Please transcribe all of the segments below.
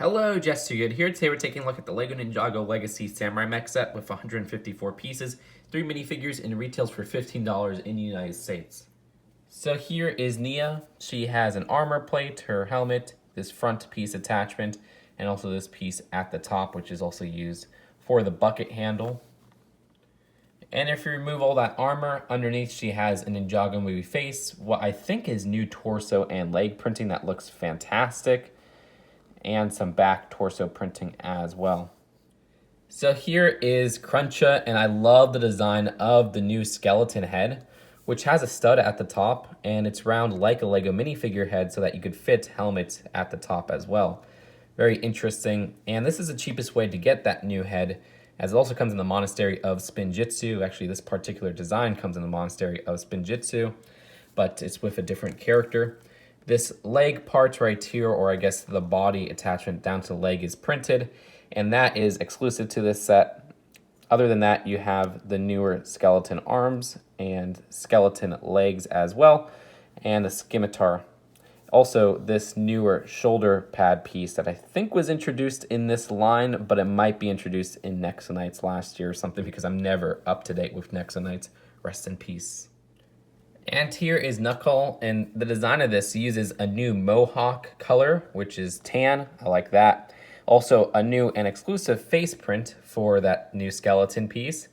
Hello, Jess Too Good here. Today we're taking a look at the LEGO Ninjago Legacy Samurai Mech set with 154 pieces, 3 minifigures, and retails for $15 in the United States. So here is Nia. She has an armor plate, her helmet, this front piece attachment, and also this piece at the top, which is also used for the bucket handle. And if you remove all that armor, underneath she has a Ninjago movie face, what I think is new torso and leg printing that looks fantastic, and some back torso printing as well. So here is Cruncha, and I love the design of the new skeleton head, which has a stud at the top, and it's round like a LEGO minifigure head so that you could fit helmets at the top as well. Very interesting, and this is the cheapest way to get that new head, as it also comes in the Monastery of Spinjitzu. Actually, this particular design comes in the Monastery of Spinjitzu, but it's with a different character. This leg part right here, or I guess the body attachment down to the leg, is printed, and that is exclusive to this set. Other than that, you have the newer skeleton arms and skeleton legs as well, and the scimitar. Also, this newer shoulder pad piece that I think was introduced in this line, but it might be introduced in Nexonites last year or something, because I'm never up to date with Nexonites. Rest in peace. And here is Knuckle, and the design of this uses a new mohawk color, which is tan. I like that. Also, a new and exclusive face print for that new skeleton piece.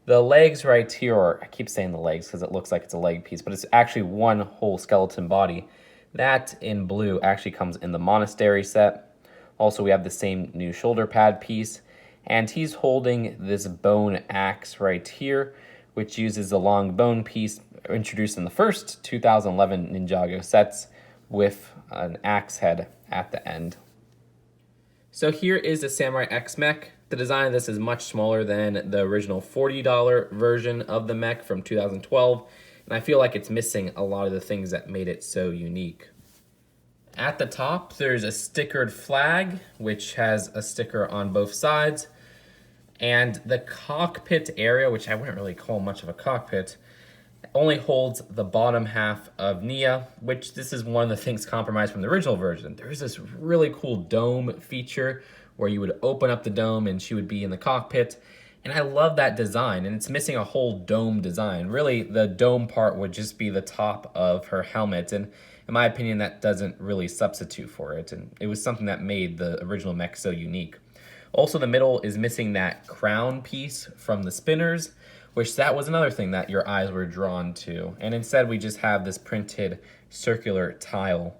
The legs right here, or I keep saying the legs because it looks like it's a leg piece, but it's actually one whole skeleton body. That in blue actually comes in the Monastery set. Also, we have the same new shoulder pad piece, and he's holding this bone axe right here, which uses the long bone piece introduced in the first 2011 Ninjago sets with an axe head at the end. So here is the Samurai X mech. The design of this is much smaller than the original $40 version of the mech from 2012, and I feel like it's missing a lot of the things that made it so unique. At the top, there's a stickered flag, which has a sticker on both sides, and the cockpit area, which I wouldn't really call much of a cockpit, only holds the bottom half of Nia, which this is one of the things compromised from the original version. There's this really cool dome feature where you would open up the dome and she would be in the cockpit. And I love that design, and it's missing a whole dome design. Really, the dome part would just be the top of her helmet, and in my opinion, that doesn't really substitute for it. And it was something that made the original mech so unique. Also, the middle is missing that crown piece from the spinners, which that was another thing that your eyes were drawn to. And instead, we just have this printed circular tile.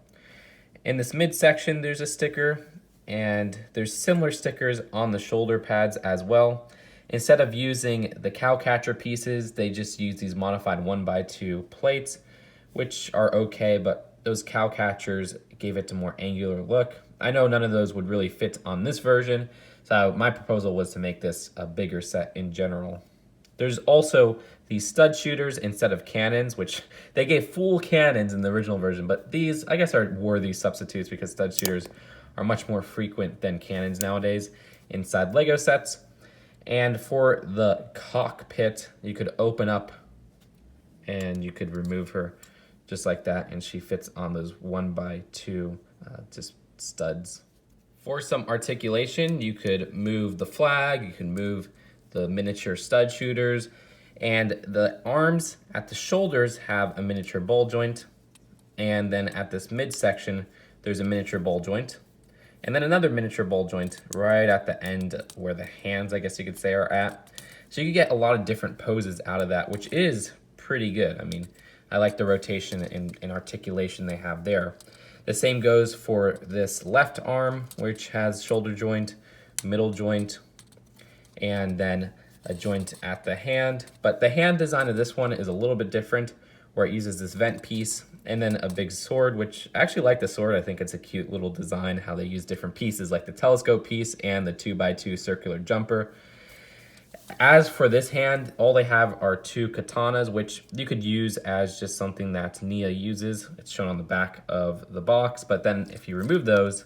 In this midsection, there's a sticker, and there's similar stickers on the shoulder pads as well. Instead of using the cowcatcher pieces, they just use these modified 1x2 plates, which are okay, but those cowcatchers gave it a more angular look. I know none of those would really fit on this version, so my proposal was to make this a bigger set in general. There's also these stud shooters instead of cannons, which they gave full cannons in the original version, but these, I guess, are worthy substitutes because stud shooters are much more frequent than cannons nowadays inside LEGO sets. And for the cockpit, you could open up and you could remove her just like that, and she fits on those 1x2 just studs. For some articulation, you could move the flag, you can move the miniature stud shooters, and the arms at the shoulders have a miniature ball joint, and then at this midsection, there's a miniature ball joint, and then another miniature ball joint right at the end where the hands, I guess you could say, are at. So you can get a lot of different poses out of that, which is pretty good. I mean, I like the rotation and articulation they have there. The same goes for this left arm, which has shoulder joint, middle joint, and then a joint at the hand. But the hand design of this one is a little bit different, where it uses this vent piece and then a big sword, which I actually like the sword. I think it's a cute little design, how they use different pieces like the telescope piece and the 2x2 circular jumper. As for this hand, all they have are 2 katanas, which you could use as just something that Nia uses. It's shown on the back of the box, but then if you remove those,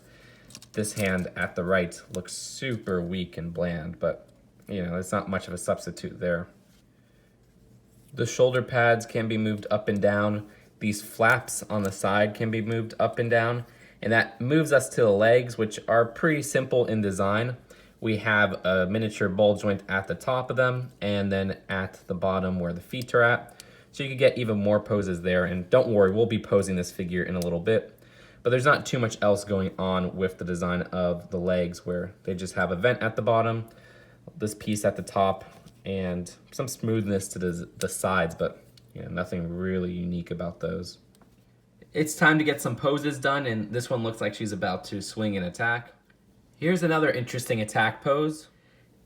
this hand at the right looks super weak and bland, but you know, it's not much of a substitute there. The shoulder pads can be moved up and down. These flaps on the side can be moved up and down. And that moves us to the legs, which are pretty simple in design. We have a miniature ball joint at the top of them, and then at the bottom where the feet are at. So you can get even more poses there, and don't worry, we'll be posing this figure in a little bit. But there's not too much else going on with the design of the legs, where they just have a vent at the bottom, this piece at the top, and some smoothness to the sides, but nothing really unique about those. It's time to get some poses done, and this one looks like she's about to swing and attack. Here's another interesting attack pose,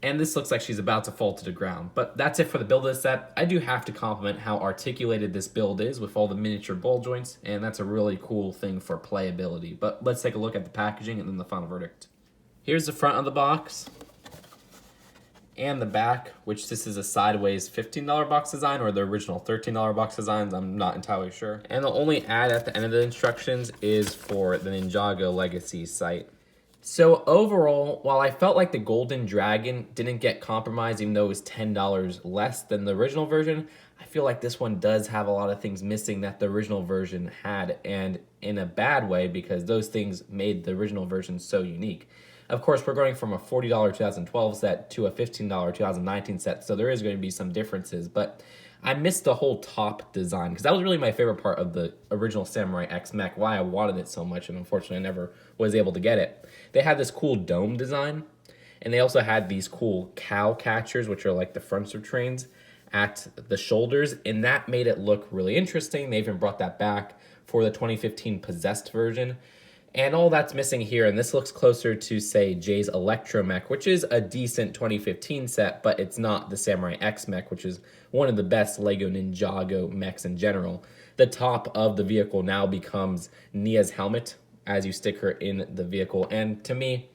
and this looks like she's about to fall to the ground. But that's it for the build of this set. I do have to compliment how articulated this build is with all the miniature ball joints, and that's a really cool thing for playability. But let's take a look at the packaging and then the final verdict. Here's the front of the box and the back, which this is a sideways $15 box design or the original $13 box designs, I'm not entirely sure. And the only ad at the end of the instructions is for the Ninjago Legacy site. So overall, while I felt like the Golden Dragon didn't get compromised, even though it was $10 less than the original version, I feel like this one does have a lot of things missing that the original version had, and in a bad way, because those things made the original version so unique. Of course, we're going from a $40 2012 set to a $15 2019 set, so there is going to be some differences, but I missed the whole top design, because that was really my favorite part of the original Samurai X mech, why I wanted it so much, and unfortunately I never was able to get it. They had this cool dome design, and they also had these cool cow catchers, which are like the fronts of trains, at the shoulders, and that made it look really interesting. They even brought that back for the 2015 Possessed version. And all that's missing here, and this looks closer to, say, Jay's Electro Mech, which is a decent 2015 set, but it's not the Samurai X Mech, which is one of the best LEGO Ninjago mechs in general. The top of the vehicle now becomes Nia's helmet as you stick her in the vehicle, and to me,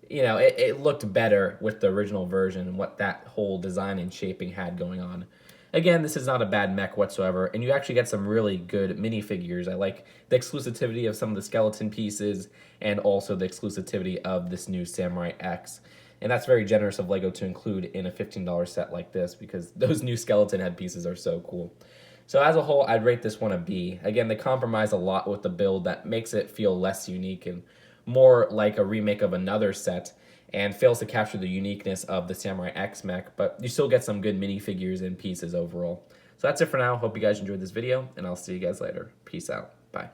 it looked better with the original version and what that whole design and shaping had going on. Again, this is not a bad mech whatsoever, and you actually get some really good minifigures. I like the exclusivity of some of the skeleton pieces, and also the exclusivity of this new Samurai X. And that's very generous of LEGO to include in a $15 set like this, because those new skeleton head pieces are so cool. So as a whole, I'd rate this one a B. Again, they compromise a lot with the build that makes it feel less unique and more like a remake of another set, and fails to capture the uniqueness of the Samurai X mech, but you still get some good minifigures and pieces overall. So that's it for now. Hope you guys enjoyed this video, and I'll see you guys later. Peace out. Bye.